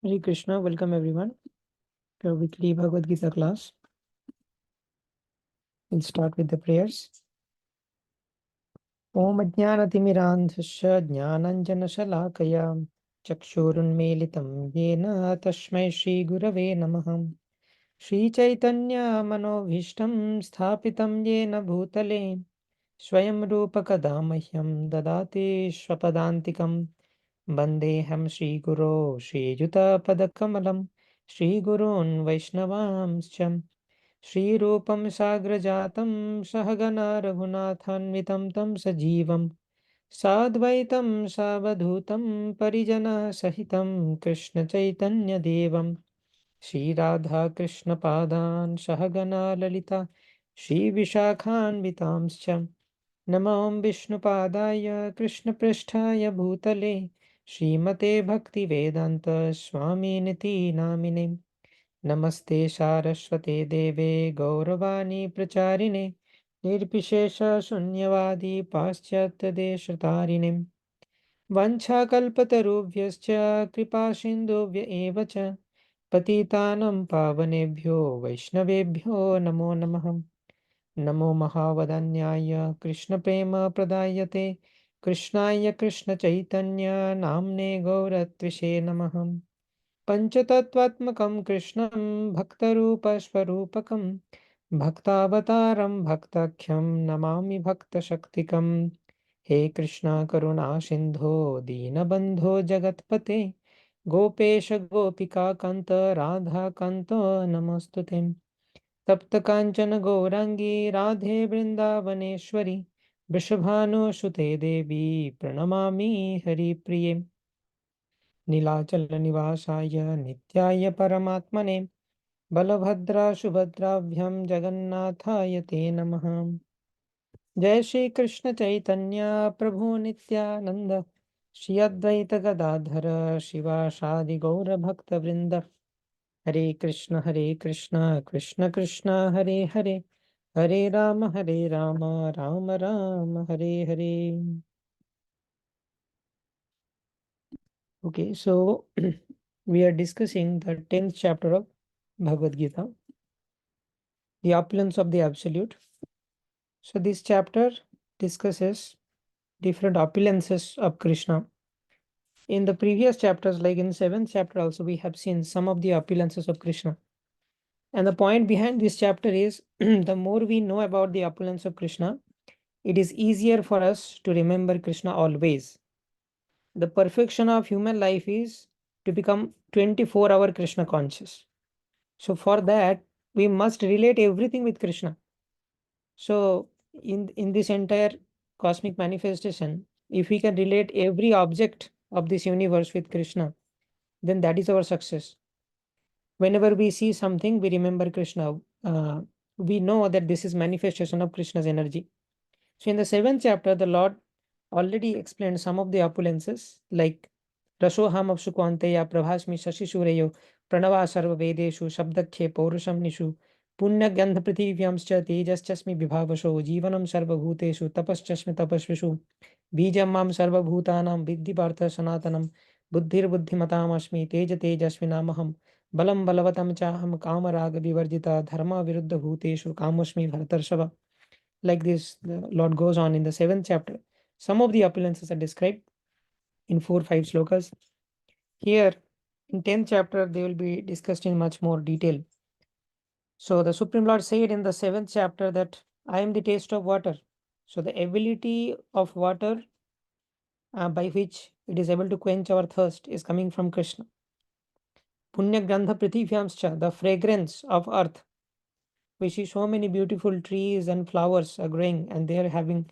Hare Krishna, welcome everyone to our weekly Bhagavad Gita class. We'll start with the prayers. Om Ajnanatimidandhasya Jnananjanashalakaya Chakshurunmilitam Yena Tasmai Shri Gurave Namaha Shri Chaitanya Manobhishtam Sthapitam Yena Bhutale Swayam Rupa Kadamahyam Dadati Swapadantikam Bandeham Shri Guru Shri Juta Padakamalam Shri Gurun Vaishnavamscha Shri Rupam Sagrajatam Sahagana Raghunathanvitam Tam Sajivam Sadvaitam Savadhutam Parijana Sahitam Krishna Chaitanya Devam Shri Radha Krishna Padan Sahagana Lalita Shri Vishakhan Vitamscha Namam Vishnu Padaya Krishna Pristhaya Bhutale Srimate Bhakti Vedanta Swami Niti Namine Namaste Saraswate Deve Gauravani Pracharine Nirpishesha Shunyavadi Paschatya Deshatarine Vanchakalpatarubhyascha Kripa Sindhuvya Evacha Patitanam Pavanebhyo Vaishnavebhyo Namo Namaha Namo Mahavadanyaya Krishna Prema Pradayate Krishnaya Krishna Chaitanya Namne Gauratvishe Namaham Panchatattvatmakam Krishnam Bhaktarupa Bhaktavataram Bhaktakhyam Namami Bhakta Shaktikam He Krishna Karuna Sindho Deenabandho Jagatpate Gopesha Gopika Kanta Radha Kanta Namostute तप्त कांचन गौरांगी राधे वृंदावनेश्वरी वृषभानुसुते देवी प्रणमामि हरिप्रिये नीलाचल निवासाय नित्याय परमात्मने बलभद्रा सुभद्राभ्यां जगन्नाथाय ते नमः जय श्री कृष्ण चैतन्य प्रभु नित्यानंद श्री अद्वैत गदाधर शिवासादि गौर भक्त वृंद हरे Krishna Krishna Krishna Hare Hare Hare Ram Ram Ram Hare Hare. Okay, so we are discussing the 10th chapter of Bhagavad Gita, the opulence of the Absolute. So this chapter discusses different opulences of Krishna. In the previous chapters, like in 7th chapter also, we have seen some of the opulences of Krishna. And the point behind this chapter is the more we know about the opulence of Krishna, it is easier for us to remember Krishna always. The perfection of human life is to become 24-hour Krishna conscious. So for that, we must relate everything with Krishna. So in this entire cosmic manifestation, if we can relate every object of this universe with Krishna, then that is our success. Whenever we see something, we remember Krishna. We know that this is manifestation of Krishna's energy. So in the 7th chapter, the Lord already explained some of the opulences like Rasoham Apsukwanteya Prabhasmi Shashisureyo Pranava Sarva Vedeshu Shabdakhe Paurusham Nishu Punya Gandha Prithivyamscha Tejaschasmi Vibhavasho Jivanam Sarva Bhuteshu Tapaschasmi Tapasvishu Bijam Mam Sarva Bhutanam Viddhi Partha Sanatanam Buddhir Buddhimatam Asmi Teja Tejasmi Namaham Balam Balavatam Chaham Kamaraga Vivarjita Dharma Viruddha Bhuteshu Kamasmi Bharatarsava. Like this, the Lord goes on in the 7th chapter. Some of the opulences are described in 4-5 slokas. Here, in 10th chapter, they will be discussed in much more detail. So the Supreme Lord said in the 7th chapter that I am the taste of water. So the ability of water by which it is able to quench our thirst is coming from Krishna. Punya Gandha Prithivyamscha, the fragrance of earth. We see so many beautiful trees and flowers are growing and they are having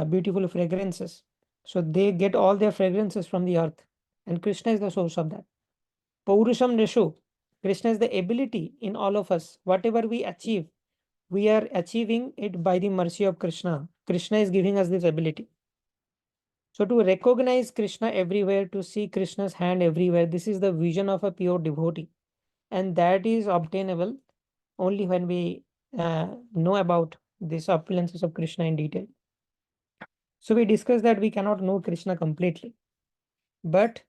beautiful fragrances. So they get all their fragrances from the earth. And Krishna is the source of that. Paurusham Nishu. Krishna is the ability in all of us. Whatever we achieve, we are achieving it by the mercy of Krishna. Krishna is giving us this ability. So to recognize Krishna everywhere, to see Krishna's hand everywhere, this is the vision of a pure devotee. And that is obtainable only when we know about these opulences of Krishna in detail. So we discussed that we cannot know Krishna completely. But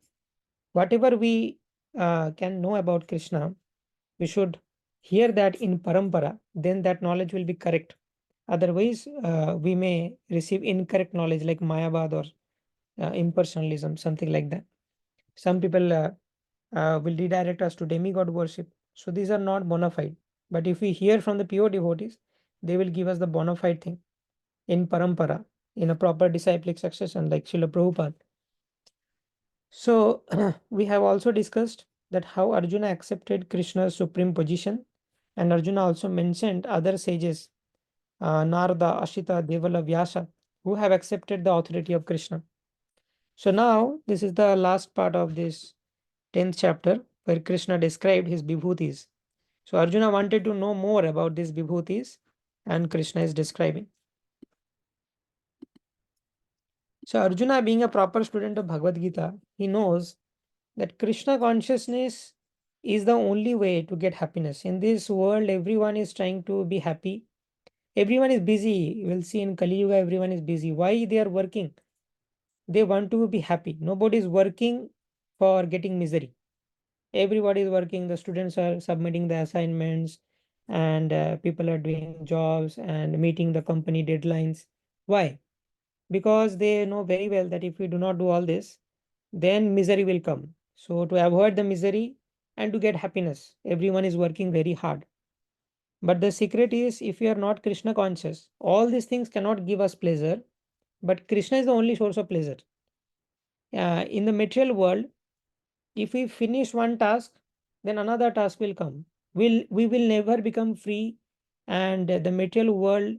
whatever we can know about Krishna, we should hear that in parampara, then that knowledge will be correct. Otherwise, we may receive incorrect knowledge like Mayavad or impersonalism, something like that. Some people will redirect us to demigod worship. So these are not bona fide. But if we hear from the pure devotees, they will give us the bona fide thing in parampara, in a proper disciplic succession like Srila Prabhupada. So we have also discussed that how Arjuna accepted Krishna's supreme position, and Arjuna also mentioned other sages, Narada, Ashita, Devala, Vyasa, who have accepted the authority of Krishna. So now this is the last part of this 10th chapter where Krishna described his vibhutis. So Arjuna wanted to know more about these vibhutis, and Krishna is describing. So Arjuna, being a proper student of Bhagavad Gita, he knows that Krishna consciousness is the only way to get happiness. In this world, everyone is trying to be happy. Everyone is busy. You will see in Kali Yuga, everyone is busy. Why they are working? They want to be happy. Nobody is working for getting misery. Everybody is working. The students are submitting the assignments, and people are doing jobs and meeting the company deadlines. Why? Because they know very well that if we do not do all this, then misery will come. So to avoid the misery and to get happiness, everyone is working very hard. But the secret is, if we are not Krishna conscious, all these things cannot give us pleasure, but Krishna is the only source of pleasure. In the material world, if we finish one task, then another task will come. We will never become free, and the material world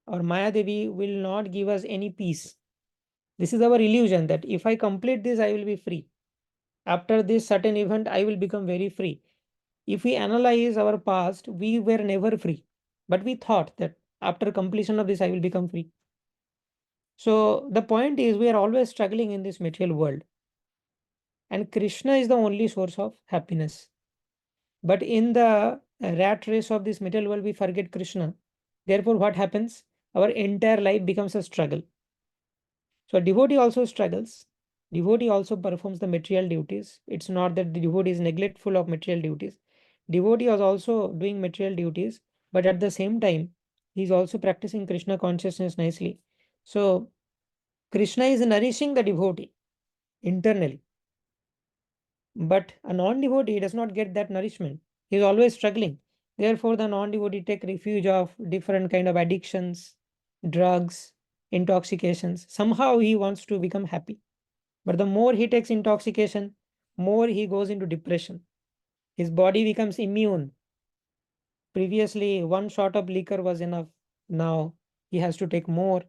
or Maya Devi will not give us any peace. This is our illusion that if I complete this, I will be free. After this certain event, I will become very free. If we analyze our past, we were never free. But we thought that after completion of this, I will become free. So the point is, we are always struggling in this material world. And Krishna is the only source of happiness. But in the rat race of this material world, we forget Krishna. Therefore, what happens? Our entire life becomes a struggle. So devotee also struggles. Devotee also performs the material duties. It's not that the devotee is neglectful of material duties. Devotee is also doing material duties, but at the same time, he is also practicing Krishna consciousness nicely. So Krishna is nourishing the devotee internally. But a non-devotee does not get that nourishment. He is always struggling. Therefore, the non-devotee take refuge of different kind of addictions, drugs, intoxications. Somehow he wants to become happy. But the more he takes intoxication, more he goes into depression. His body becomes immune. Previously, one shot of liquor was enough. Now he has to take more.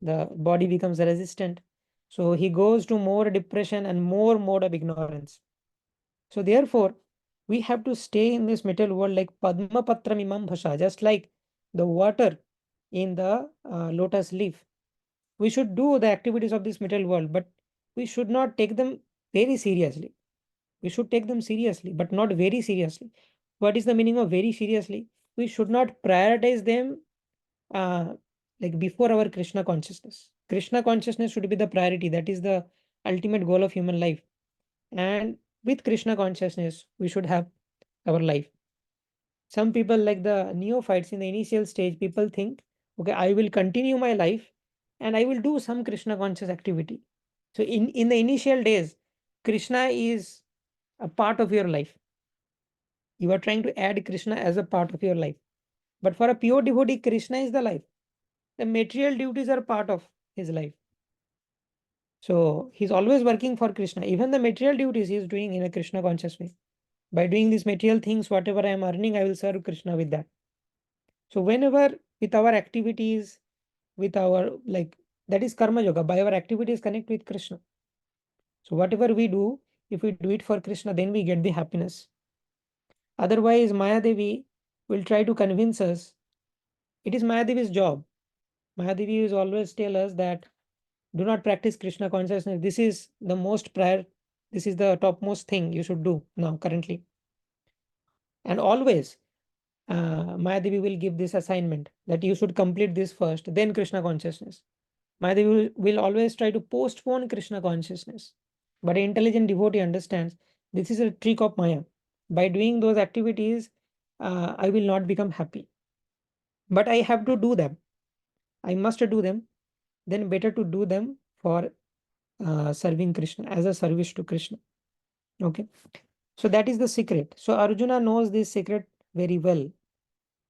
The body becomes resistant. So he goes to more depression and more mode of ignorance. So therefore, we have to stay in this material world like Padma Patram Imam Bhasha, just like the water in the lotus leaf. We should do the activities of this material world, but we should not take them very seriously. We should take them seriously, but not very seriously. What is the meaning of very seriously? We should not prioritize them uh, like before our Krishna consciousness. Krishna consciousness should be the priority. That is the ultimate goal of human life. And with Krishna consciousness, we should have our life. Some people, like the neophytes in the initial stage, people think, okay, I will continue my life and I will do some Krishna conscious activity. So in the initial days, Krishna is a part of your life. You are trying to add Krishna as a part of your life. But for a pure devotee, Krishna is the life. The material duties are part of his life. So he's always working for Krishna. Even the material duties he is doing in a Krishna conscious way. By doing these material things, whatever I am earning, I will serve Krishna with that. So whenever with our activities, with our like that is karma yoga, by our activities connect with Krishna. So whatever we do, if we do it for Krishna, then we get the happiness. Otherwise, Maya Devi will try to convince us. It is Maya Devi's job. Maya Devi is always tell us that do not practice Krishna consciousness. This is the most prior, this is the topmost thing you should do now currently. And always Mayadevi will give this assignment that you should complete this first, then Krishna consciousness. Mayadevi will always try to postpone Krishna consciousness. But an intelligent devotee understands This is a trick of Maya. By doing those activities, I will not become happy. But I have to do them. I must do them. Then better to do them for serving Krishna, as a service to Krishna. Okay. So that is the secret. So Arjuna knows this secret very well,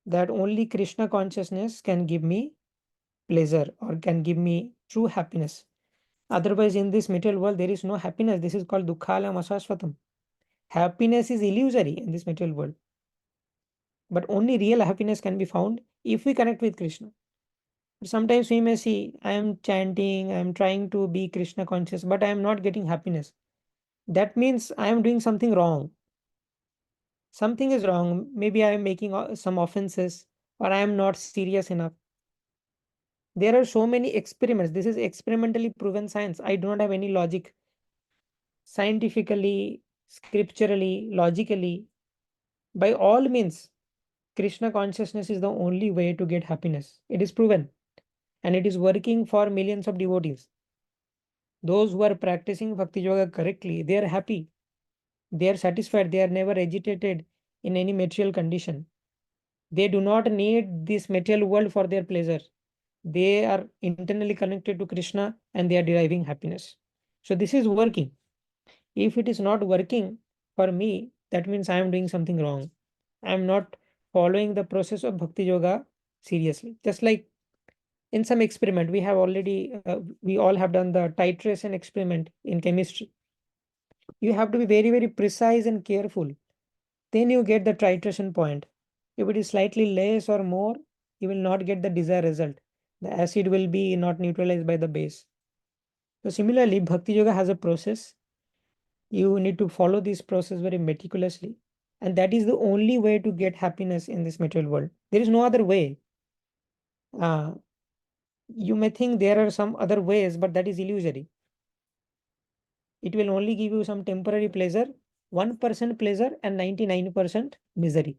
that only Krishna consciousness can give me pleasure or can give me true happiness. Otherwise, in this material world, there is no happiness. This is called dukkhalam asashvatam. Happiness is illusory in this material world. But only real happiness can be found if we connect with Krishna. Sometimes we may see, I am chanting, I am trying to be Krishna conscious, but I am not getting happiness. That means I am doing something wrong. Something is wrong. Maybe I am making some offenses, or I am not serious enough. There are so many experiments. This is experimentally proven science. I do not have any logic. Scientifically, scripturally, logically, by all means, Krishna consciousness is the only way to get happiness. It is proven, and it is working for millions of devotees. Those who are practicing Bhakti Yoga correctly, they are happy. They are satisfied. They are never agitated in any material condition. They do not need this material world for their pleasure. They are internally connected to Krishna and they are deriving happiness. So this is working. If it is not working for me, that means I am doing something wrong. I am not following the process of Bhakti Yoga seriously. Just like in some experiment, we all have done the titration experiment in chemistry. You have to be very, very precise and careful. Then you get the titration point. If it is slightly less or more, you will not get the desired result. The acid will be not neutralized by the base. So similarly, Bhakti Yoga has a process. You need to follow this process very meticulously. And that is the only way to get happiness in this material world. There is no other way. Uh, you may think there are some other ways, but that is illusory. It will only give you some temporary pleasure, 1% pleasure and 99% misery.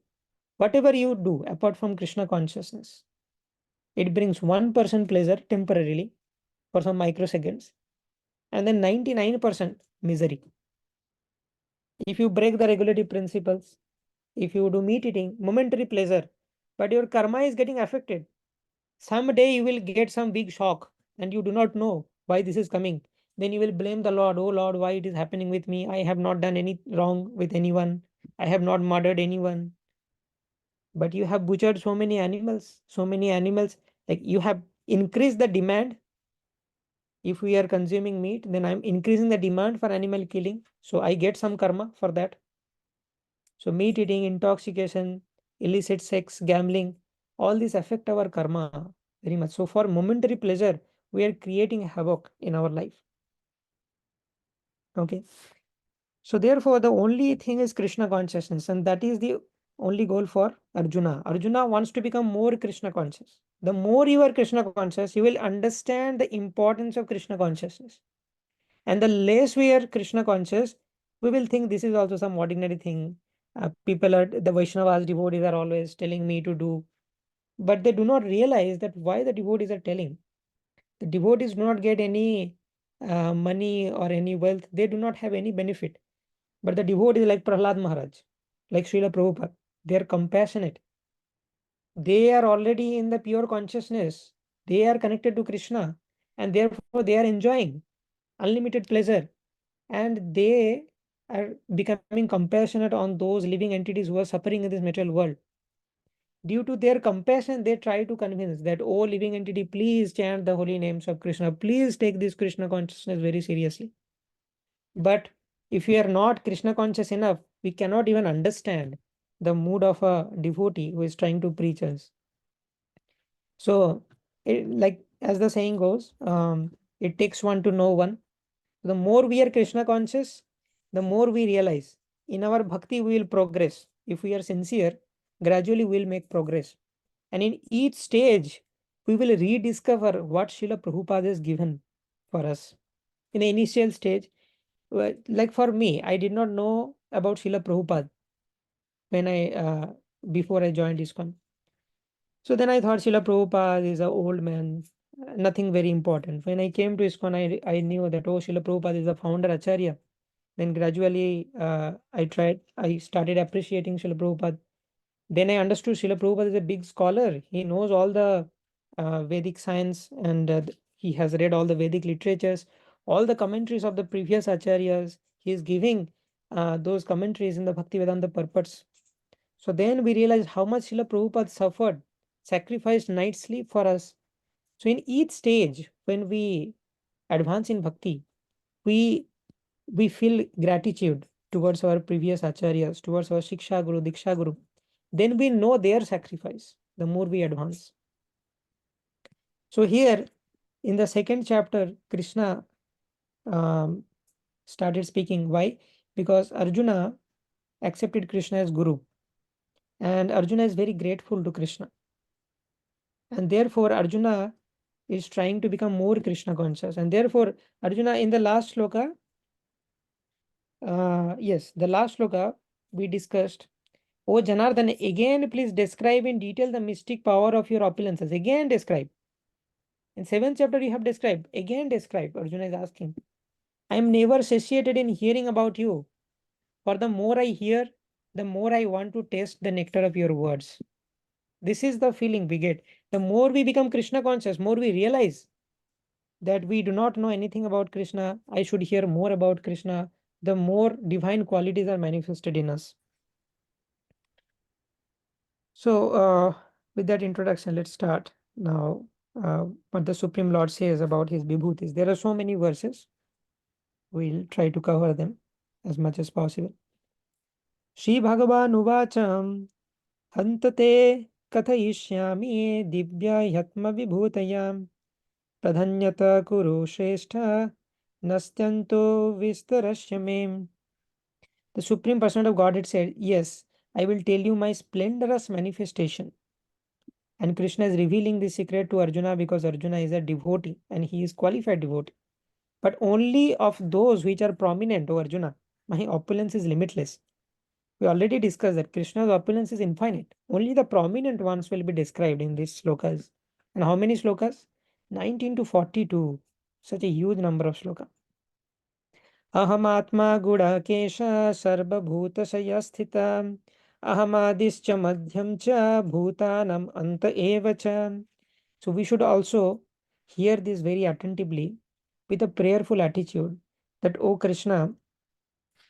Whatever you do apart from Krishna consciousness, it brings 1% pleasure temporarily for some microseconds and then 99% misery. If you break the regulative principles, if you do meat eating, momentary pleasure, but your karma is getting affected. Someday you will get some big shock and you do not know why this is coming. Then you will blame the Lord. Oh Lord, why it is happening with me? I have not done any wrong with anyone. I have not murdered anyone. But you have butchered so many animals, so many animals. Like you have increased the demand. If we are consuming meat, then I'm increasing the demand for animal killing. So I get some karma for that. So meat eating, intoxication, illicit sex, gambling, all these affect our karma very much. So for momentary pleasure, we are creating havoc in our life. Okay. So therefore, the only thing is Krishna consciousness, and that is the only goal for Arjuna. Arjuna wants to become more Krishna conscious. The more you are Krishna conscious, you will understand the importance of Krishna consciousness. And the less we are Krishna conscious, we will think this is also some ordinary thing. The Vaishnavas, devotees are always telling me to do, but they do not realize that why the devotees are telling. The devotees do not get any money or any wealth. They do not have any benefit. But the devotees like Prahlad Maharaj, like Srila Prabhupada, they are compassionate. They are already in the pure consciousness. They are connected to Krishna, and therefore they are enjoying unlimited pleasure. And they are becoming compassionate on those living entities who are suffering in this material world. Due to their compassion, they try to convince that, oh, living entity, please chant the holy names of Krishna. Please take this Krishna consciousness very seriously. But if we are not Krishna conscious enough, we cannot even understand the mood of a devotee who is trying to preach us. So, like as the saying goes, it takes one to know one. The more we are Krishna conscious, the more we realize in our bhakti we will progress. If we are sincere, gradually we will make progress. And in each stage, we will rediscover what Srila Prabhupada has given for us. In the initial stage, like for me, I did not know about Srila Prabhupada when before I joined ISKCON. So then I thought Srila Prabhupada is an old man, nothing very important. When I came to ISKCON, I knew that, oh, Srila Prabhupada is the founder Acharya. Then gradually I started appreciating Srila Prabhupada. Then I understood Srila Prabhupada is a big scholar. He knows all the Vedic science, and he has read all the Vedic literatures, all the commentaries of the previous acharyas. He is giving those commentaries in the Bhakti Vedanta purports. So then we realized how much Srila Prabhupada suffered, sacrificed night sleep for us. So in each stage, when we advance in bhakti, we we feel gratitude towards our previous acharyas, towards our Shiksha Guru, Diksha Guru. Then we know their sacrifice, the more we advance. So here in the second chapter, Krishna um, started speaking. Why? Because Arjuna accepted Krishna as Guru, and Arjuna is very grateful to Krishna. And therefore, Arjuna is trying to become more Krishna conscious. And therefore, Arjuna in the last sloka, yes, the last sloka we discussed. Oh Janardhan, again please describe in detail the mystic power of your opulences. Again describe. In seventh chapter you have described. Again describe. Arjuna is asking. I am never satiated in hearing about you. For the more I hear, the more I want to taste the nectar of your words. This is the feeling we get. The more we become Krishna conscious, more we realize that we do not know anything about Krishna. I should hear more about Krishna. The more divine qualities are manifested in us. So, with that introduction, let's start now. What the Supreme Lord says about his vibhutis. There are so many verses. We'll try to cover them as much as possible. Shri Bhagavan Uvacham Hantate Kathayishyami Divya Yatma Vibhutayam Pradhanyata Kuru Shrestha Nastyanto Vistarashyamem. The Supreme Person of Godhead said, yes, I will tell you my splendorous manifestation. And Krishna is revealing this secret to Arjuna because Arjuna is a devotee and he is qualified devotee. But only of those which are prominent, O Arjuna. My opulence is limitless. We already discussed that Krishna's opulence is infinite. Only the prominent ones will be described in these slokas. And how many slokas? 19 to 42. Such a huge number of slokas. अहमात्मा गुणाकेश सर्वभूतशयस्थिता अहमादिश्च मध्यम च भूतानाम् अन्त एव च. So we should also hear this very attentively with a prayerful attitude that, O Krishna,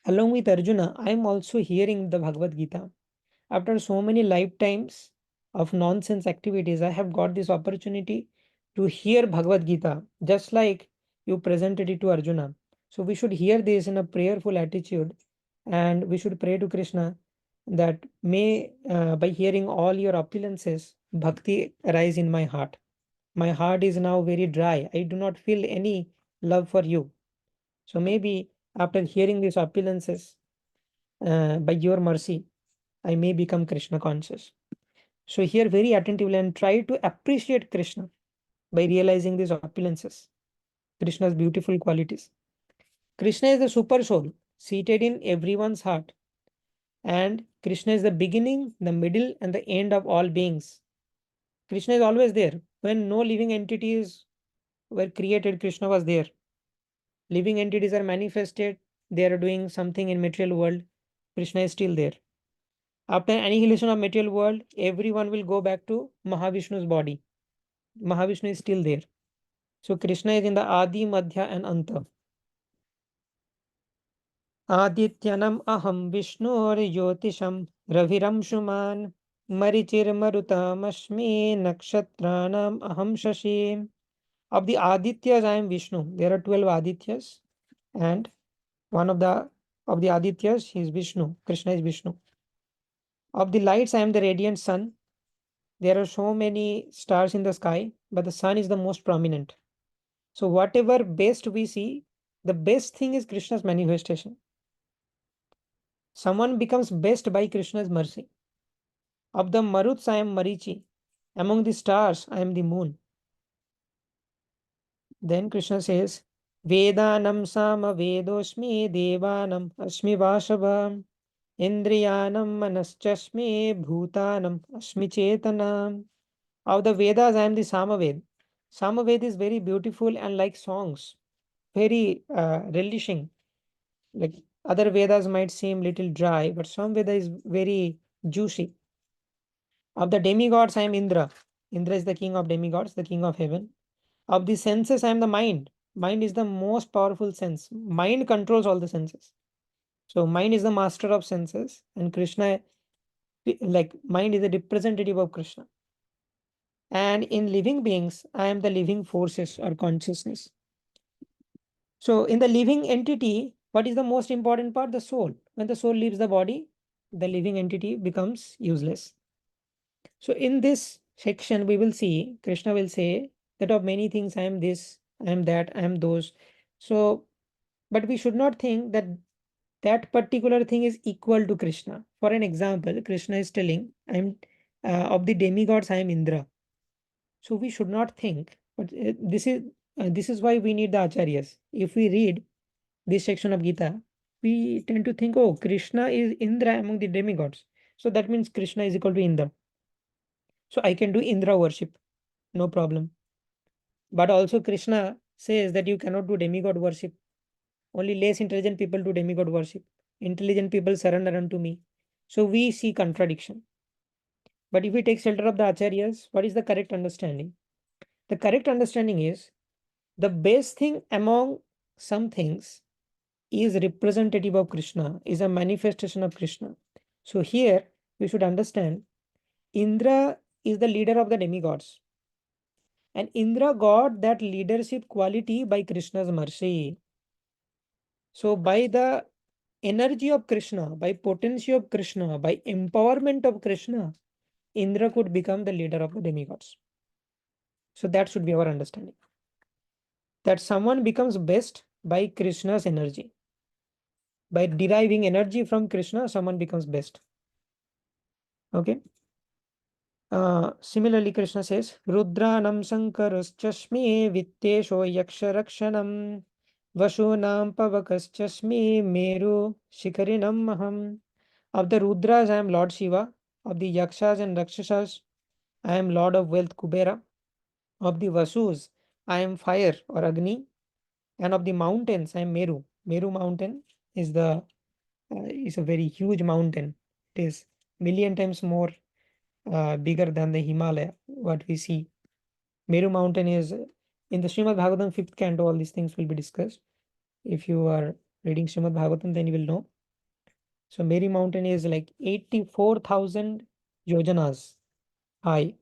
along with Arjuna, I am also hearing the Bhagavad Gita. After so many lifetimes of nonsense activities, I have got this opportunity to hear Bhagavad Gita, just like you presented it to Arjuna. So we should hear this in a prayerful attitude, and we should pray to Krishna that may, by hearing all your opulences, bhakti arise in my heart. My heart is now very dry. I do not feel any love for you. So maybe after hearing these opulences, by your mercy, I may become Krishna conscious. So here very attentively and try to appreciate Krishna by realizing these opulences, Krishna's beautiful qualities. Krishna is the super soul seated in everyone's heart. And Krishna is the beginning, the middle, and the end of all beings. Krishna is always there. When no living entities were created, Krishna was there. Living entities are manifested, they are doing something in material world. Krishna is still there. After annihilation of material world, everyone will go back to Mahavishnu's body. Mahavishnu is still there. So Krishna is in the Adi, Madhya, and Anta. Adityanam aham Vishnur Jyotisham Raviram Shuman Marichir Marutamashmi Nakshatranam aham Shashi. Of the Adityas, I am Vishnu. There are 12 Adityas, and one of the Adityas, he is Vishnu. Krishna is Vishnu. Of the lights, I am the radiant sun. There are so many stars in the sky, but the sun is the most prominent. So whatever best we see, the best thing is Krishna's manifestation. Someone becomes best by Krishna's mercy. Of the Maruts, I am Marichi. Among the stars, I am the moon. Then Krishna says, Vedanam sama vedosmi devanam asmi vashavam indriyanam manaschasmi bhutanam asmi chetanam. Of the Vedas, I am the Samaved. Samaved is very beautiful and like songs, very relishing. Like Other Vedas might seem little dry, but some Veda is very juicy. Of the demigods, I am Indra. Indra is the king of demigods, the king of heaven. Of the senses, I am the mind. Mind is the most powerful sense. Mind controls all the senses. So mind is the master of senses, and Krishna, like mind, is a representative of Krishna. And in living beings, I am the living forces or consciousness. So in the living entity, what is the most important part? The soul. When the soul leaves the body, the living entity becomes useless. So in this section, we will see Krishna will say that of many things I am this, I am that, I am those. So, but we should not think that that particular thing is equal to Krishna. For an example, Krishna is telling, I am of the demigods, I am Indra. So we should not think, but this is why we need the acharyas. If we read this section of Gita, we tend to think, oh, Krishna is Indra among the demigods. So that means Krishna is equal to Indra. So I can do Indra worship, no problem. But also Krishna says that you cannot do demigod worship. Only less intelligent people do demigod worship. Intelligent people surrender unto me. So we see contradiction. But if we take shelter of the acharyas, what is the correct understanding? The correct understanding is the best thing among some things is representative of Krishna, is a manifestation of Krishna. So here we should understand Indra is the leader of the demigods. And Indra got that leadership quality by Krishna's mercy. So by the energy of Krishna, by potency of Krishna, by empowerment of Krishna, Indra could become the leader of the demigods. So that should be our understanding. That someone becomes best by Krishna's energy. By deriving energy from Krishna, someone becomes best. Okay. Similarly, Krishna says, Rudranam Sankarashchasmi Vittesho Yaksharakshanam Vasunam Pavakaschasmi Meru Shikarinam Maham. Of the Rudras, I am Lord Shiva. Of the Yakshas and Rakshasas, I am Lord of Wealth Kubera. Of the Vasus, I am fire or Agni. And of the mountains, I am Meru. Meru mountain is is a very huge mountain. It is million times more bigger than the Himalaya, what we see. Meru mountain is in the Srimad Bhagavatam 5th canto, all these things will be discussed. If you are reading Srimad Bhagavatam, then you will know. So Meru mountain is like 84,000 yojanas high,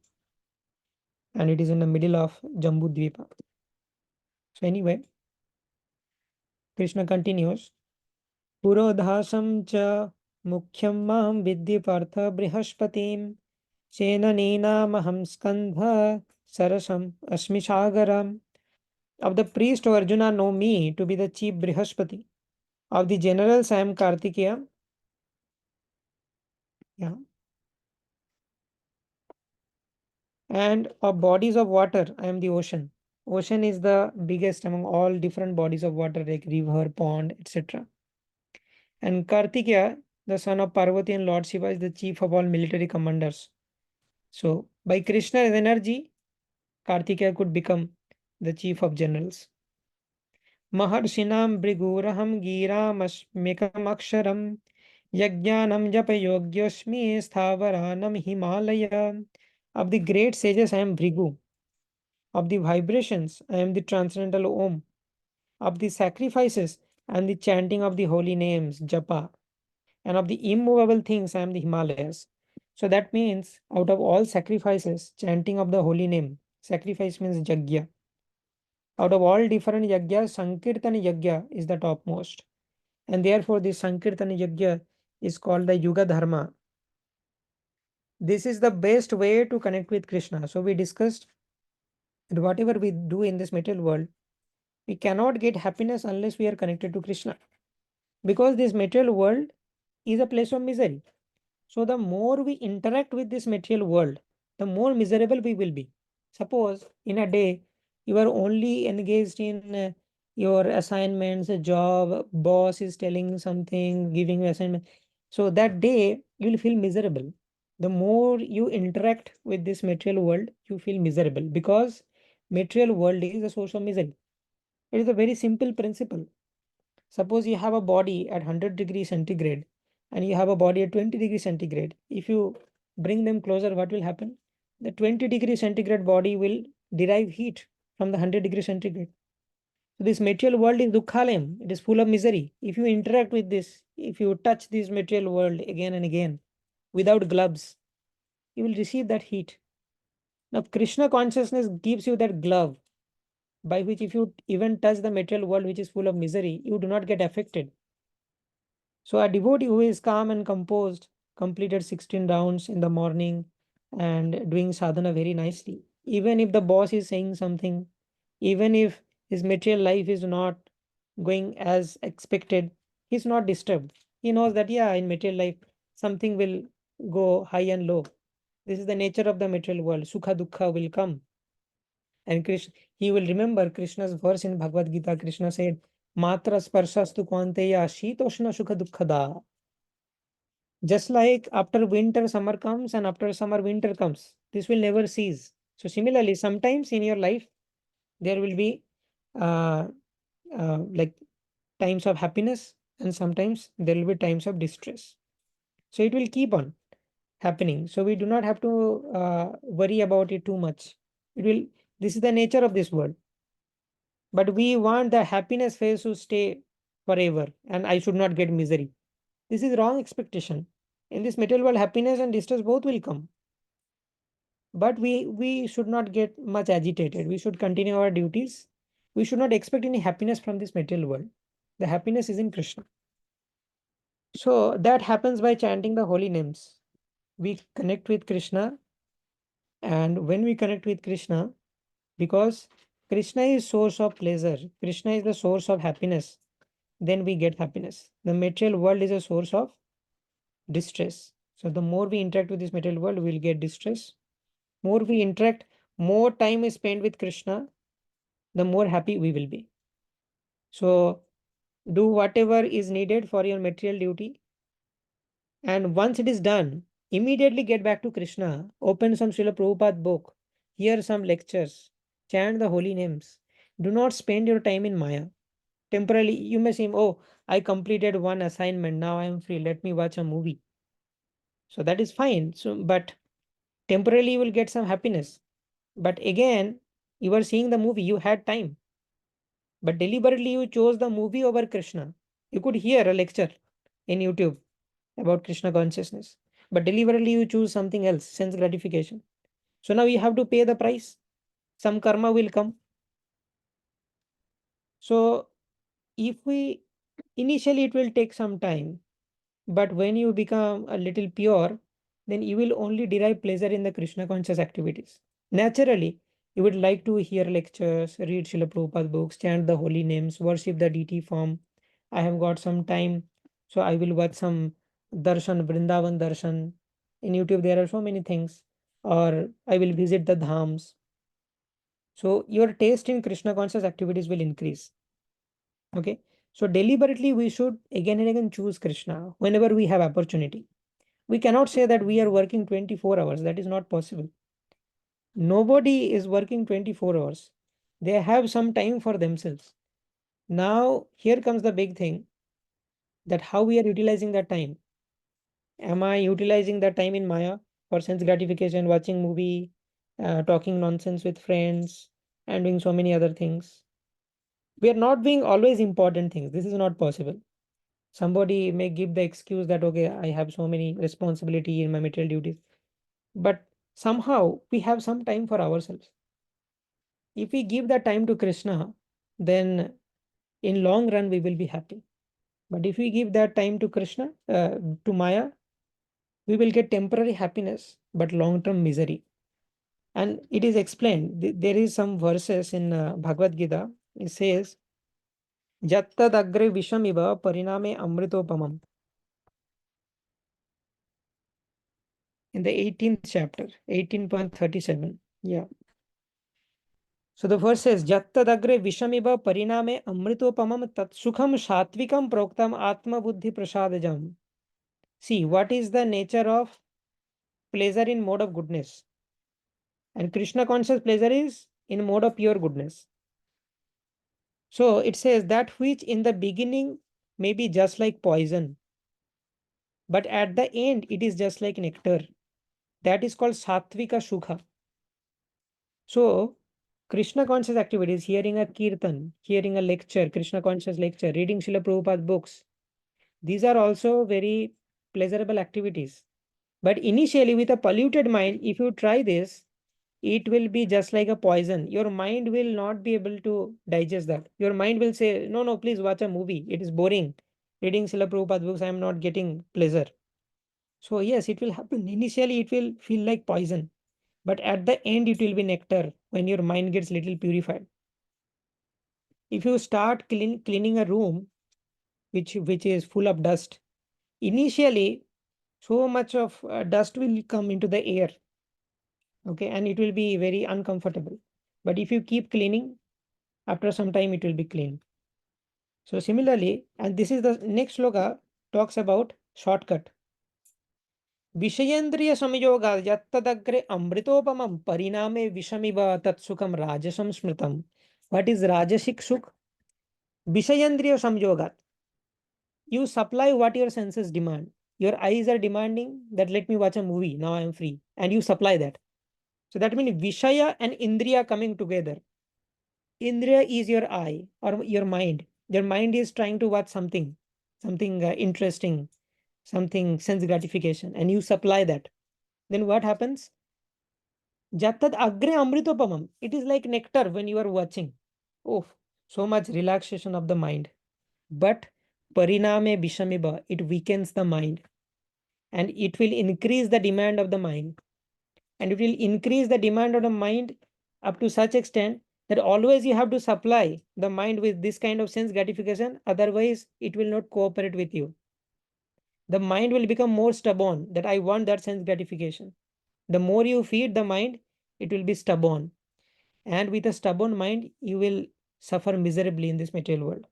and it is in the middle of Jambu Dvipa. So anyway, Krishna continues, Purodhasam cha mukhyam maham vidhi partha brihaspatiim Senanenamaham skandha sarasam asmi sagaram. Of the priest of Arjuna know me to be the chief Brihaspati. Of the generals I am Kartikeya. Yeah. And of bodies of water I am the ocean. Ocean is the biggest among all different bodies of water like river, pond, etc. And Kartikeya, the son of Parvati and Lord Shiva, is the chief of all military commanders. So by Krishna's energy, Kartikeya could become the chief of generals. महर्षिणां भृगुरहं गिरामस्म्यकमक्षरं यज्ञानं जपयोग्योऽस्मि स्थावरानं Himalaya. Of the great sages I am Bhrigu. Of the vibrations I am the transcendental Om. Of the sacrifices I am the chanting of the holy names Japa. And of the immovable things I am the Himalayas. So that means out of all sacrifices, chanting of the holy name, sacrifice means Jagya. Out of all different yagyas, Sankirtan Yagya is the topmost. And therefore, this Sankirtan Yagya is called the Yuga Dharma. This is the best way to connect with Krishna. So we discussed that whatever we do in this material world, we cannot get happiness unless we are connected to Krishna. Because this material world is a place of misery. So the more we interact with this material world, the more miserable we will be. Suppose in a day, you are only engaged in your assignments, a job, boss is telling something, giving you assignment. So that day you will feel miserable. The more you interact with this material world, you feel miserable because material world is a source of misery. It is a very simple principle. Suppose you have a body at 100 degrees centigrade and you have a body at 20 degrees centigrade. If you bring them closer, what will happen? The 20 degree centigrade body will derive heat from the 100 degree centigrade. So this material world is dukkhalayam. It is full of misery. If you interact with this, if you touch this material world again and again without gloves, you will receive that heat. Now, Krishna consciousness gives you that glove by which if you even touch the material world which is full of misery, you do not get affected. So a devotee who is calm and composed, completed 16 rounds in the morning and doing sadhana very nicely. Even if the boss is saying something, even if his material life is not going as expected, he's not disturbed. He knows that, yeah, in material life, something will go high and low. This is the nature of the material world. Sukha dukkha will come. And Krishna, he will remember Krishna's verse in Bhagavad Gita. Krishna said, Matra sparsastu kwanteya shitoshna sukha dukkhada. Just like after winter, summer comes, and after summer, winter comes. This will never cease. So similarly, sometimes in your life, there will be uh, like times of happiness, and sometimes there will be times of distress. So it will keep on happening. So we do not have to worry about it too much. It will. This is the nature of this world. But we want the happiness phase to stay forever, and I should not get misery. This is wrong expectation. In this material world, happiness and distress both will come. But we should not get much agitated. We should continue our duties. We should not expect any happiness from this material world. The happiness is in Krishna. So that happens by chanting the holy names. We connect with Krishna, and when we connect with Krishna, because Krishna is source of pleasure, Krishna is the source of happiness, then we get happiness. The material world is a source of distress. So the more we interact with this material world, we'll get distress. More we interact, more time is spent with Krishna, the more happy we will be. So do whatever is needed for your material duty. And once it is done, immediately get back to Krishna. Open some Srila Prabhupada book, hear some lectures, chant the holy names. Do not spend your time in Maya. Temporarily, you may say, oh, I completed one assignment. Now I am free. Let me watch a movie. So that is fine. So, but temporarily you will get some happiness. But again, you are seeing the movie, you had time. But deliberately you chose the movie over Krishna. You could hear a lecture in YouTube about Krishna consciousness. But deliberately you choose something else, sense gratification. So now you have to pay the price. Some karma will come. So if we initially it will take some time, but when you become a little pure, then you will only derive pleasure in the Krishna conscious activities. Naturally, you would like to hear lectures, read Srila Prabhupada books, chant the holy names, worship the deity form. I have got some time, so I will watch some darshan, Vrindavan darshan. In YouTube, there are so many things. Or I will visit the dhams. So your taste in Krishna conscious activities will increase. Okay. So deliberately we should again and again choose Krishna whenever we have opportunity. We cannot say that we are working 24 hours. That is not possible. Nobody is working 24 hours. They have some time for themselves. Now, here comes the big thing, that how we are utilizing that time. Am I utilizing that time in Maya for sense gratification, watching movie, talking nonsense with friends, and doing so many other things? We are not doing always important things. This is not possible. Somebody may give the excuse that, okay, I have so many responsibility in my material duties. But somehow we have some time for ourselves. If we give that time to Krishna, then in long run we will be happy. But if we give that time to Krishna, to Maya, we will get temporary happiness, but long term misery. And it is explained. There is some verses in Bhagavad Gita. It says, Jattad agre vishamiva pariname amritopamam. In the 18th chapter, 18.37. Yeah. So the verse says, Jattadagre vishamiva pariname amritopamam tat sukham satvikam proktam atma buddhi prasadajam. See, what is the nature of pleasure in mode of goodness? And Krishna conscious pleasure is in mode of pure goodness. So it says that which in the beginning may be just like poison, but at the end it is just like nectar. That is called Sattvika Sukha. So Krishna conscious activities, hearing a kirtan, hearing a lecture, Krishna conscious lecture, reading Srila Prabhupada's books, these are also very pleasurable activities. But initially, with a polluted mind, if you try this, it will be just like a poison. Your mind will not be able to digest that. Your mind will say, no, no, please watch a movie. It is boring. Reading Srila Prabhupada books, I am not getting pleasure. So yes, it will happen. Initially, it will feel like poison. But at the end, it will be nectar when your mind gets little purified. If you start cleaning a room which is full of dust, initially so much of dust will come into the air, okay, and it will be very uncomfortable. But if you keep cleaning, after some time it will be clean. So similarly, and this is the next sloka talks about shortcut. विषयेन्द्रिय संयोगा यत्तदग्रे अमृतोपमं परिणामे विषमिव तत्सुखम राजसं स्मृतम. What is rajasic sukh? Vishayendriya samyogat. You supply what your senses demand. Your eyes are demanding that let me watch a movie. Now I am free. And you supply that. So that means Vishaya and Indriya coming together. Indriya is your eye or your mind. Your mind is trying to watch something, something interesting, something sense gratification, and you supply that. Then what happens? Jatad agre amritopamam. It is like nectar when you are watching. Oh, so much relaxation of the mind. But pariname bishamiba, it weakens the mind and it will increase the demand of the mind. And it will increase the demand of the mind up to such extent that always you have to supply the mind with this kind of sense gratification. Otherwise, it will not cooperate with you. The mind will become more stubborn that I want that sense gratification. The more you feed the mind, it will be stubborn. And with a stubborn mind, you will suffer miserably in this material world.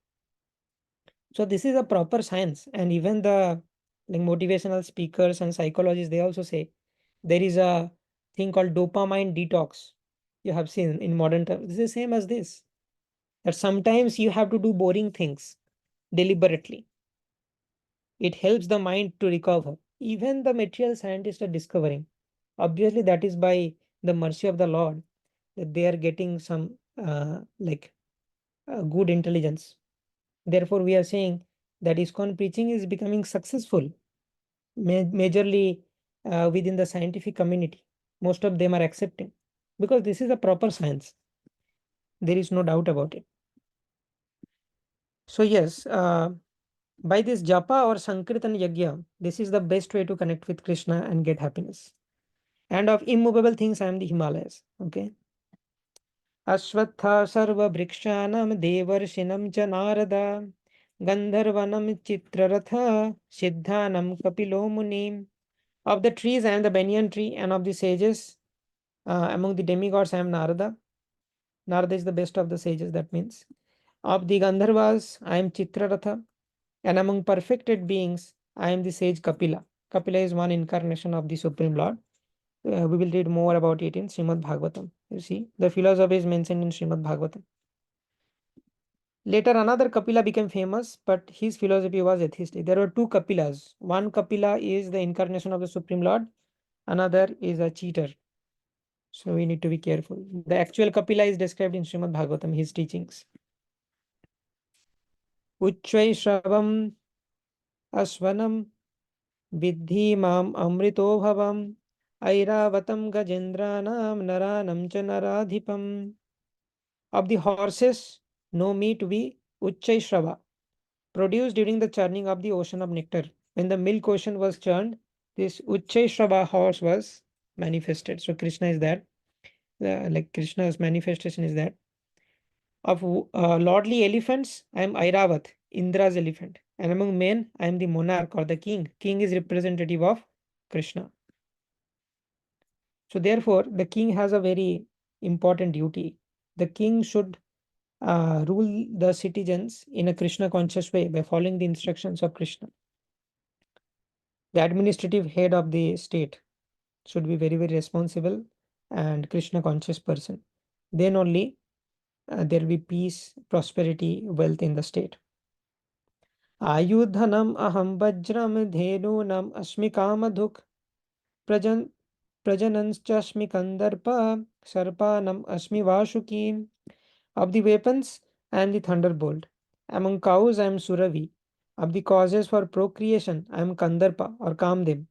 So this is a proper science. And even the like motivational speakers and psychologists, they also say there is a thing called dopamine detox. You have seen in modern terms. This is the same as this. That sometimes you have to do boring things deliberately. It helps the mind to recover. Even the material scientists are discovering. Obviously, that is by the mercy of the Lord that they are getting some good intelligence. Therefore, we are saying that ISKCON preaching is becoming successful, majorly within the scientific community. Most of them are accepting because this is a proper science. There is no doubt about it. So yes, by this japa or sankirtan yagya, this is the best way to connect with Krishna and get happiness. And of immovable things, I am the Himalayas. Okay. Ashwatha sarva vrikshanam devarshinam cha narada gandharvanam chitraratha siddhanam kapilo munim. Of the trees, I am the banyan tree, and of the sages, among the demigods, I am Narada. Narada is the best of the sages, that means. Of the Gandharvas, I am Chitraratha, and among perfected beings, I am the sage Kapila. Kapila is one incarnation of the Supreme Lord. We will read more about it in Srimad Bhagavatam. You see, the philosophy is mentioned in Srimad Bhagavatam. Later, another Kapila became famous, but his philosophy was atheistic. There were two Kapilas. One Kapila is the incarnation of the Supreme Lord, another is a cheater. So we need to be careful. The actual Kapila is described in Srimad Bhagavatam, his teachings. Uchvai Shravam Asvanam Vidhi Mam Amrito Bhavam Airavatam Gajendranam Naranam cha Naradhipam. Of the horses, know me to be Uchchai Shrava, produced during the churning of the ocean of nectar. When the milk ocean was churned, this Uchchai Shrava horse was manifested. So Krishna is that. Like Krishna's manifestation is that. Of lordly elephants, I am Airavat, Indra's elephant. And among men, I am the monarch or the king. King is representative of Krishna. So therefore, the king has a very important duty. The king should rule the citizens in a Krishna conscious way by following the instructions of Krishna. The administrative head of the state should be very, very responsible and Krishna conscious person. Then only there will be peace, prosperity, wealth in the state. Ayudhanam aham vajram dhenunam asmi kamadhuk prajan prajananschasmi kandarpa sarpanam asmi vashuki. Of the weapons, I am the thunderbolt. Among cows, I am Suravi. Of the causes for procreation, I am Kandarpa or Kamdev,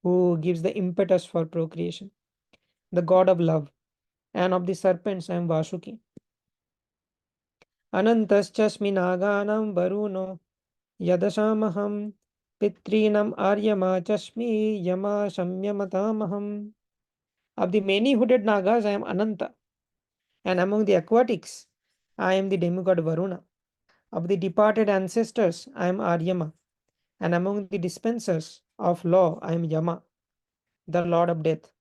who gives the impetus for procreation, the god of love. And of the serpents, I am Vasuki. Anantaschasmi naganam varuno yadasamaham pitrinam aryama chasmi yama samyamatamaham. Of the many hooded nagas, I am Ananta. And among the aquatics, I am the demigod Varuna. Of the departed ancestors, I am Aryama. And among the dispensers of law, I am Yama, the lord of death.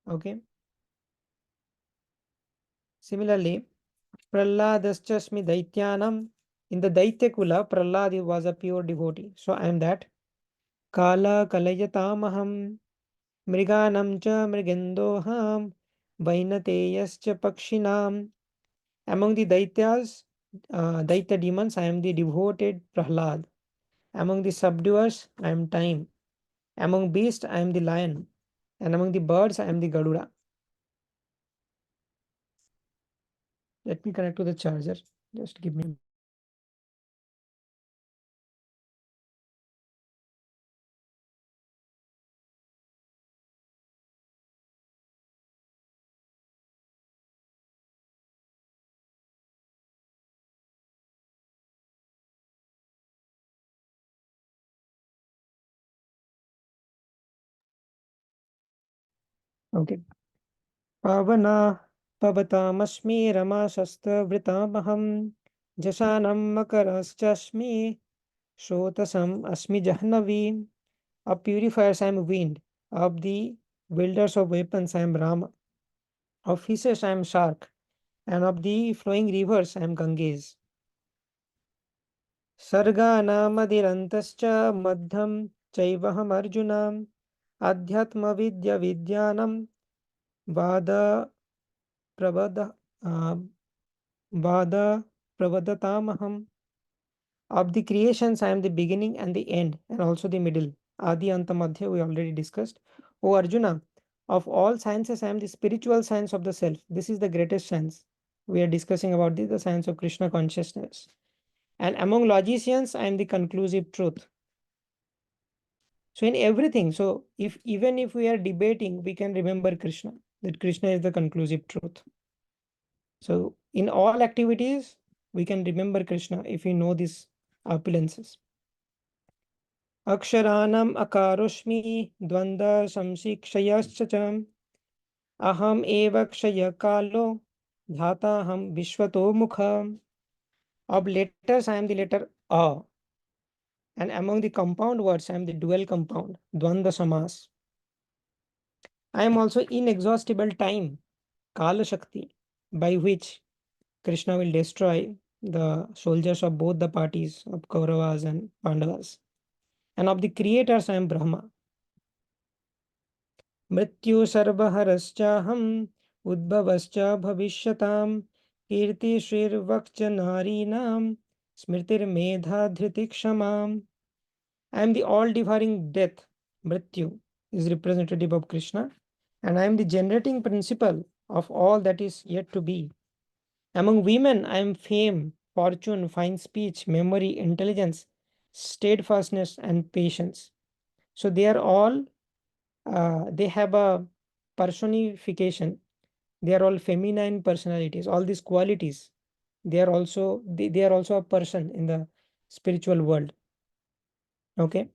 Okay. Similarly, Prahladaschasmi Daityanam. In the Daitya Kula, Prahlad was a pure devotee. So I am that. Kala Kalayatamaham Mriganam cha Mrigendoham Vainateyascha Pakshinam. Among the Daityas, Daitya demons, I am the devoted Prahlad. Among the subduers, I am time. Among beasts, I am the lion. And among the birds, I am the Garuda. Let me connect to the charger. Just give me. Okay. Pavana Pavatamashmi Rama Shastra Vritamaham Jasanam Makaraschasmi Shotasam Asmi Jahnavi. Of purifiers I am wind. Of the builders of weapons I am Rama. Of fishes I am shark. And of the flowing rivers I am Ganges. Sarganamadirantascha madhyam chaivaham arjunam adhyatma vidya vidyanam vada pravada vada pravadatamaham. Of the creations I am the beginning and the end and also the middle. Adi Anta Madhya we already discussed. O Arjuna, of all sciences I am the spiritual science of the self. This is the greatest science. We are discussing about the science of Krishna consciousness. And among logicians I am the conclusive truth. So in everything, so if even if we are debating, we can remember Krishna, that Krishna is the conclusive truth. So in all activities, we can remember Krishna if we know these opulences. Aksharanam akaroshmi dvanda samsikshayascha aham eva kshaya kalo dhataham vishwato mukha. Of letters, I am the letter A. And among the compound words, I am the dual compound, dvanda samas. I am also inexhaustible time, Kala Shakti, by which Krishna will destroy the soldiers of both the parties of Kauravas and Pandavas. And of the creators, I am Brahma. Mrityu sarvaharaschaham udbhavascha bhavishatam kirti shrirvakcha narinam smritir medha dhritiksham. I am the all-devouring death. Mrityu is representative of Krishna. And I am the generating principle of all that is yet to be. Among women, I am fame, fortune, fine speech, memory, intelligence, steadfastness, and patience. So they are all, they have a personification. They are all feminine personalities. All these qualities, they are also they are also a person in the spiritual world. Okay.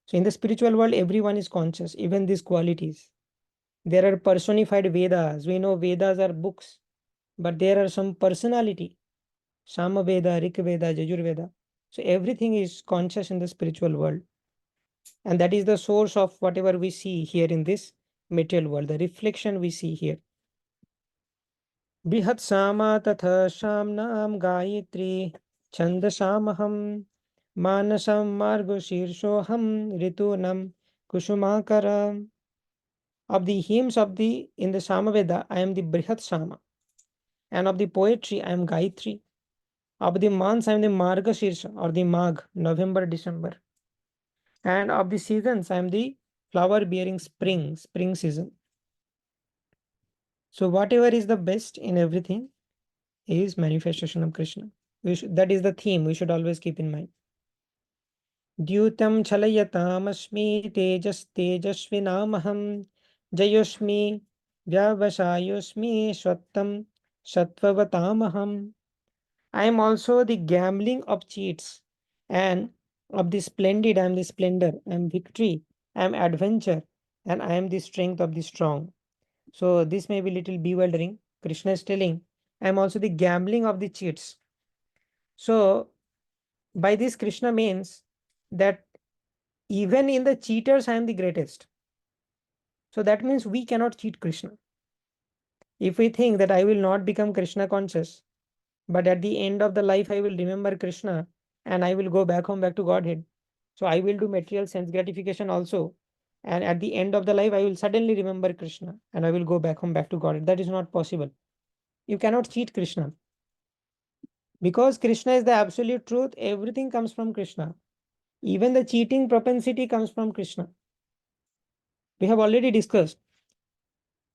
So in the spiritual world, everyone is conscious, even these qualities. There are personified Vedas. We know Vedas are books, but there are some personality. Samaveda, Rigveda, Yajurveda. So everything is conscious in the spiritual world. And that is the source of whatever we see here in this material world, the reflection we see here. Brihat Sama Tatha Shamnam Gayatri Chandasamaham Manasam Margo Shirshoham Ritunam Kusumakaram. Of the hymns of the in the Samaveda, I am the Brihat Sama. And of the poetry, I am Gayatri. Of the months, I am the Margashirsha or the Magh, November, December. And of the seasons, I am the flower bearing spring season. So whatever is the best in everything is manifestation of Krishna. That is the theme we should always keep in mind. Dyutam chalayatamashmi tejasvinamaham jayoshmi vyavashayosmi shvattam sattvatamaham. I am also the gambling of cheats and of the splendid. I am the splendor. I am victory. I am adventure, and I am the strength of the strong. So this may be little bewildering. Krishna is telling, I am also the gambling of the cheats. So by this, Krishna means that even in the cheaters, I am the greatest. So that means we cannot cheat Krishna. If we think that I will not become Krishna conscious, but at the end of the life, I will remember Krishna and I will go back home, back to Godhead. So I will do material sense gratification also. And at the end of the life, I will suddenly remember Krishna and I will go back home, back to Godhead. That is not possible. You cannot cheat Krishna. Because Krishna is the absolute truth, everything comes from Krishna. Even the cheating propensity comes from Krishna. We have already discussed.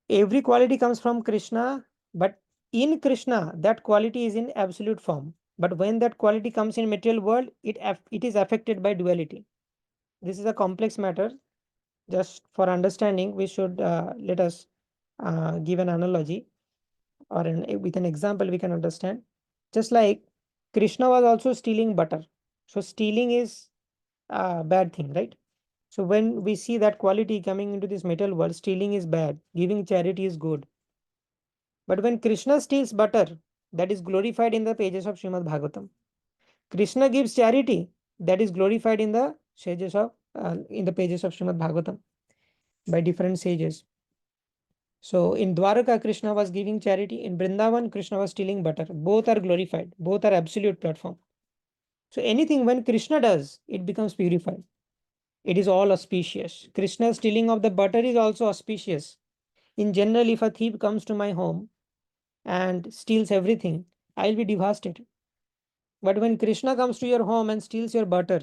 Every quality comes from Krishna, but in Krishna, that quality is in absolute form. But when that quality comes in material world, it is affected by duality. This is a complex matter. Just for understanding, we should let us give an analogy or with an example we can understand. Just like Krishna was also stealing butter. So stealing is a bad thing, right? So when we see that quality coming into this material world, stealing is bad, giving charity is good. But when Krishna steals butter, that is glorified in the pages of Srimad Bhagavatam. Krishna gives charity, that is glorified in the pages of Srimad Bhagavatam by different sages. So in Dwaraka, Krishna was giving charity. In Vrindavan, Krishna was stealing butter. Both are glorified. Both are absolute platform. So anything when Krishna does, it becomes purified. It is all auspicious. Krishna's stealing of the butter is also auspicious. In general, if a thief comes to my home and steals everything, I'll be devastated. But when Krishna comes to your home and steals your butter,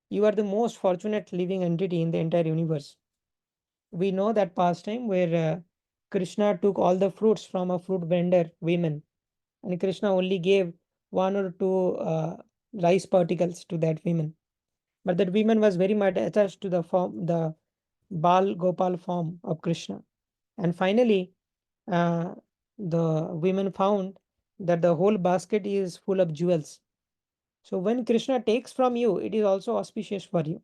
you are the most fortunate living entity in the entire universe. We know that pastime where Krishna took all the fruits from a fruit vendor women, and Krishna only gave one or two rice particles to that woman. But that woman was very much attached to the Bal Gopal form of Krishna. And finally, uh, the women found that the whole basket is full of jewels. So when Krishna takes from you, it is also auspicious for you.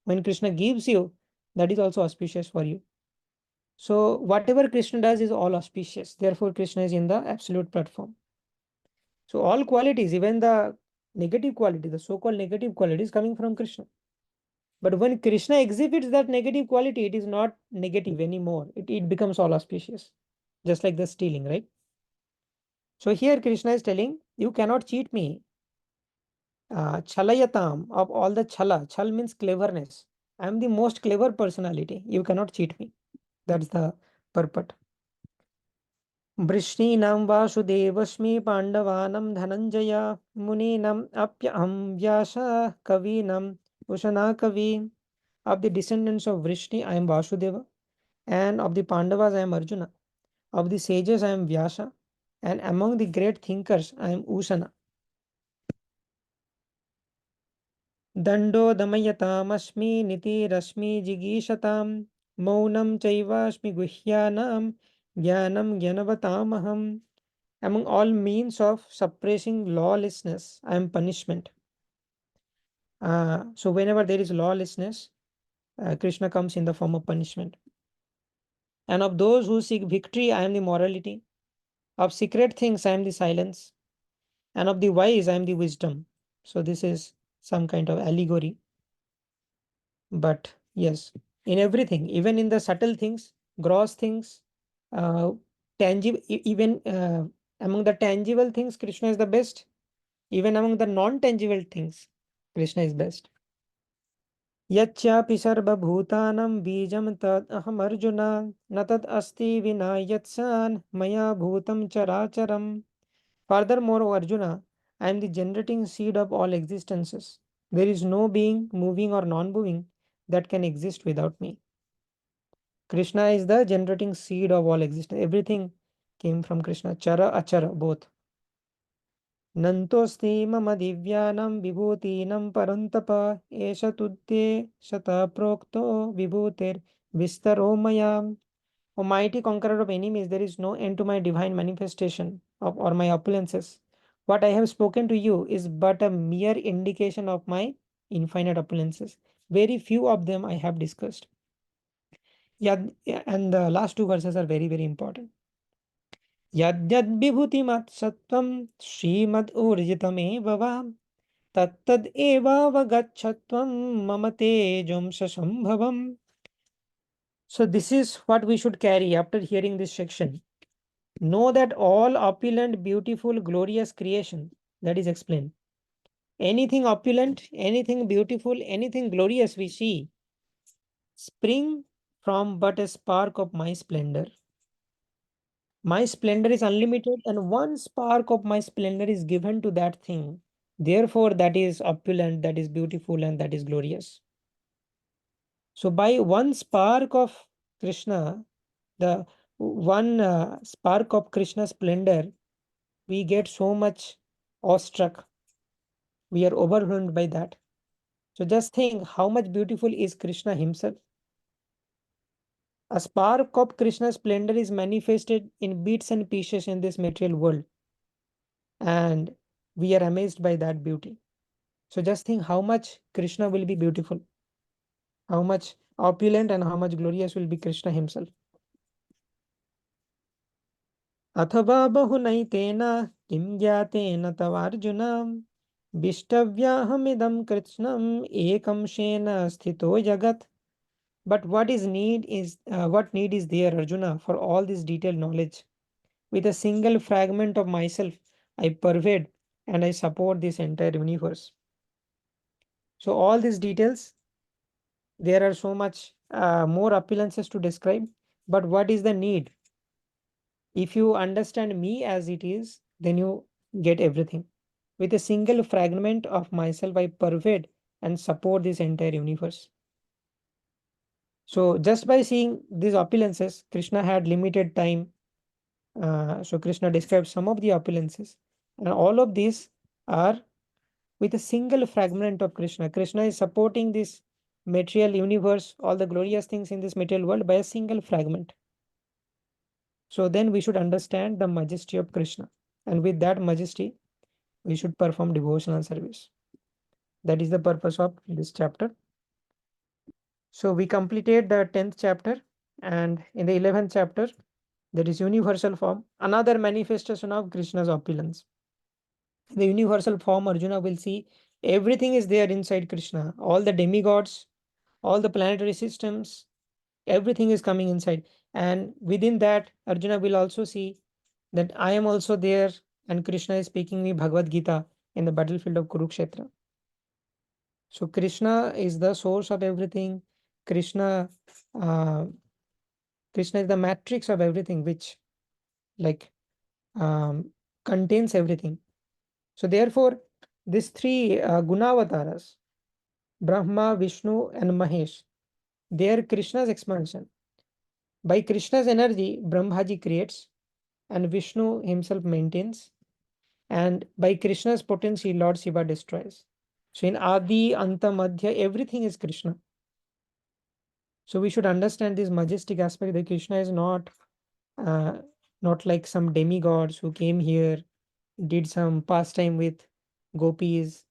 When Krishna gives you, that is also auspicious for you. So whatever Krishna does is all auspicious. Therefore, Krishna is in the absolute platform. So all qualities, even the negative quality, the so-called negative quality is coming from Krishna. But when Krishna exhibits that negative quality, it is not negative anymore. It becomes all auspicious. Just like the stealing, right? So here Krishna is telling, you cannot cheat me. Chalayatam, of all the chala. Chal means cleverness. I am the most clever personality. You cannot cheat me. That's the purport. वृष्णीनां वासुदेवस्मि पाण्डवानां धनञ्जय मुनीनाम् अप्यहं व्यासः कवीनाम् उशना कवि. Of the descendants of Vrishni, I am Vasudeva, and of the Pandavas, I am Arjuna. Of the sages, I am Vyasa, and among the great thinkers, I am Usana. Dando damayatamashmi niti rasmi jigishatam maunam chaivasmi guhyanam jnanam jnanavatamaham. Among all means of suppressing lawlessness, I am punishment. So whenever there is lawlessness, Krishna comes in the form of punishment. And of those who seek victory, I am the morality. Of secret things, I am the silence. And of the wise, I am the wisdom. So this is some kind of allegory. But yes, in everything, even in the subtle things, gross things, tangible, even among the tangible things, Krishna is the best. Even among the non-tangible things, Krishna is best. Yacchapi sarvabhutanam bijam tad aham arjuna na tad asti vina yatsan maya bhutam characharam. Furthermore, O Arjuna, I am the generating seed of all existences. There is no being, moving or non-moving, that can exist without me. Krishna is the generating seed of all existence. Everything came from Krishna. Chara, achara, both. Nantosti mama divyanam vibhutinam parantapa esha tudde shata prokto vibhutir vistaro mayam. O mighty conqueror of enemies, there is no end to my divine manifestation of or my opulences. What I have spoken to you is but a mere indication of my infinite opulences. Very few of them I have discussed. Yeah, and the last two verses are very, very important. Yadyad vibhutimat sattvam srimad urjitame vavam tattad eva vagachatvam mamate jumsa sambhavam. So this is what we should carry after hearing this section. Know that all opulent, beautiful, glorious creation, that is explained. Anything opulent, anything beautiful, anything glorious we see spring from but a spark of my splendor. My splendor is unlimited, and one spark of my splendor is given to that thing. Therefore, that is opulent, that is beautiful, and that is glorious. So, by one spark of Krishna, the one spark of Krishna's splendor, we get so much awestruck. We are overwhelmed by that. So, just think how much beautiful is Krishna himself. A spark of Krishna's splendor is manifested in bits and pieces in this material world. And we are amazed by that beauty. So just think how much Krishna will be beautiful, how much opulent and how much glorious will be Krishna himself. Athava bahunaytena kim gyatena tavarjuna vishtavyaham krishnam ekam shena sthito jagat. But what need is there, Arjuna, for all this detailed knowledge? With a single fragment of myself, I pervade and I support this entire universe. So all these details, there are so much more opulences to describe. But what is the need? If you understand me as it is, then you get everything. With a single fragment of myself, I pervade and support this entire universe. So just by seeing these opulences, Krishna had limited time. So Krishna describes some of the opulences, and all of these are with a single fragment of Krishna. Krishna is supporting this material universe, all the glorious things in this material world by a single fragment. So then we should understand the majesty of Krishna. And with that majesty, we should perform devotional service. That is the purpose of this chapter. So we completed the 10th chapter, and in the 11th chapter, there is universal form, another manifestation of Krishna's opulence. In the universal form, Arjuna will see everything is there inside Krishna. All the demigods, all the planetary systems, everything is coming inside. And within that, Arjuna will also see that I am also there, and Krishna is speaking me Bhagavad Gita in the battlefield of Kurukshetra. So Krishna is the source of everything. Krishna, uh, Krishna is the matrix of everything, which like um, contains everything. So therefore, these three Gunavataras, Brahma, Vishnu, and Mahesh, they are Krishna's expansion. By Krishna's energy, Brahmaji creates, and Vishnu himself maintains, and by Krishna's potency, Lord Shiva destroys. So in Adi, Anta, Madhya, everything is Krishna. So we should understand this majestic aspect that Krishna is uh, not like some demigods who came here, did some pastime with gopis,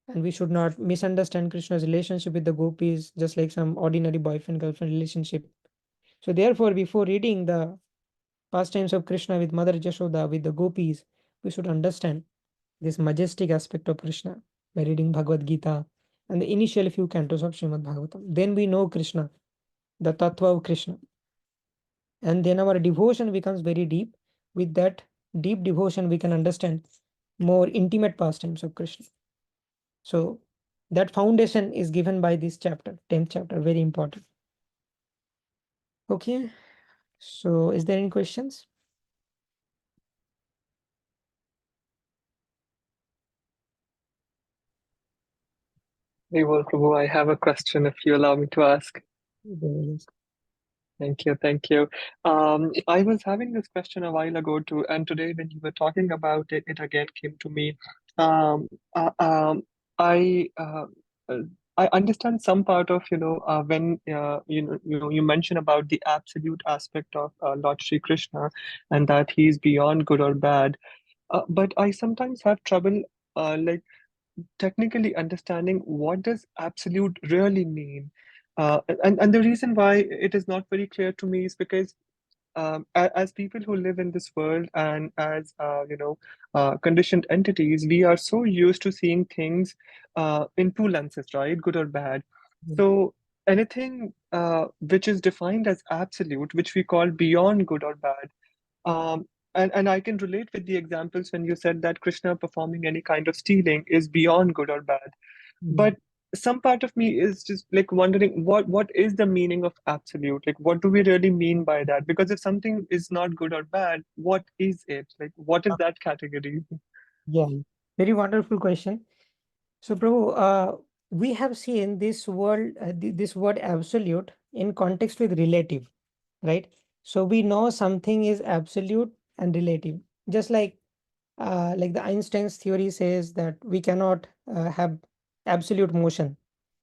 and we should not misunderstand Krishna's relationship with the gopis just like some ordinary boyfriend girlfriend relationship. So therefore, before reading the pastimes of Krishna with Mother Jashoda, with the gopis, we should understand this majestic aspect of Krishna by reading Bhagavad Gita and the initial few cantos of Srimad Bhagavatam. Then we know Krishna, the Tattva of Krishna. And then our devotion becomes very deep. With that deep devotion, we can understand more intimate pastimes of Krishna. So That foundation is given by this chapter, 10th chapter, very important. Okay, so is there any questions? Prabhu, I have a question if you allow me to ask. Yes. Thank you, thank you. I was having this question a while ago too, and today when you were talking about it, it again came to me. Um, uh, um, I uh, uh, I understand some part of when you mention about the absolute aspect of Lord Shri Krishna and that he is beyond good or bad. But I sometimes have trouble like technically understanding what does absolute really mean. And the reason why it is not very clear to me is because as people who live in this world and as conditioned entities, we are so used to seeing things in two lenses, right? Good or bad. So anything which is defined as absolute, which we call beyond good or bad, um, and I can relate with the examples when you said that Krishna performing any kind of stealing is beyond good or bad. But some part of me is just like wondering what is the meaning of absolute? Like, what do we really mean by that? Because if something is not good or bad, what is it? Like, what is that category? Yeah, very wonderful question. So, Prabhu, we have seen this this word absolute in context with relative, right? So we know something is absolute and relative, just like the Einstein's theory says that we cannot have absolute motion.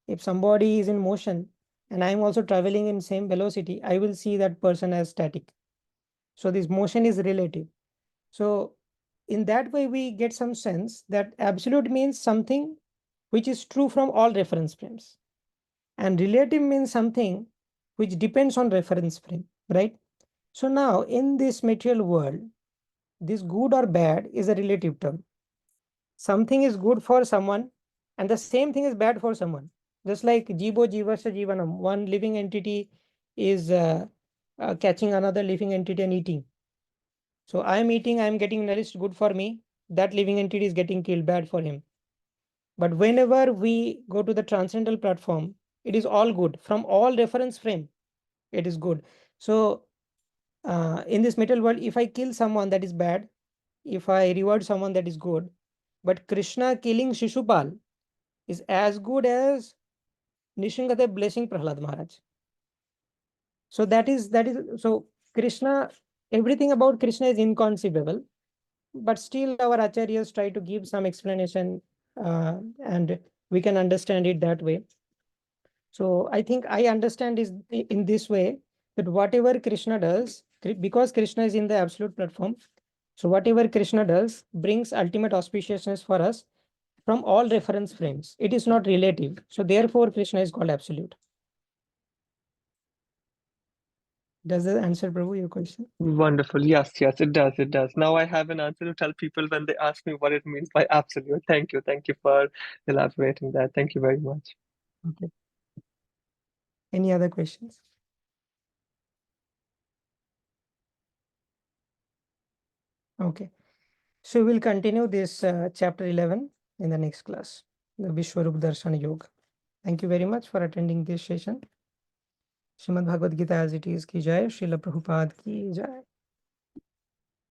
If somebody is in motion and I'm also traveling in same velocity, I will see that person as static. So this motion is relative. So in that way, we get some sense that absolute means something which is true from all reference frames, and relative means something which depends on reference frame, right? So now in this material world, this good or bad is a relative term. Something is good for someone and the same thing is bad for someone. Just like jivo jivasya jivanam, one living entity is catching another living entity and eating. So I am eating, I am getting nourished, good for me. That living entity is getting killed, bad for him. But whenever we go to the transcendental platform, it is all good from all reference frame. It is good. So in this material world, if I kill someone, that is bad. If I reward someone, that is good. But Krishna killing Shishupal is as good as Nishingadeva blessing Prahlad Maharaj. So that is so Krishna, everything about Krishna is inconceivable, but still our acharyas try to give some explanation, and we can understand it that way. So I think I understand is in this way that whatever Krishna does, because Krishna is in the absolute platform, so whatever Krishna does brings ultimate auspiciousness for us from all reference frames. It is not relative. So therefore Krishna is called absolute. Does that answer, Prabhu, your question? Wonderful. Yes, yes, it does. It does. Now I have an answer to tell people when they ask me what it means by absolute. Thank you. Thank you for elaborating that. Thank you very much. Okay. Any other questions? Okay. So we'll continue this chapter 11 in the next class, the Vishwarup Darshan Yoga. Thank you very much for attending this session. Srimad Bhagavad Gita as it is ki jai, Srila Prabhupada ki jai.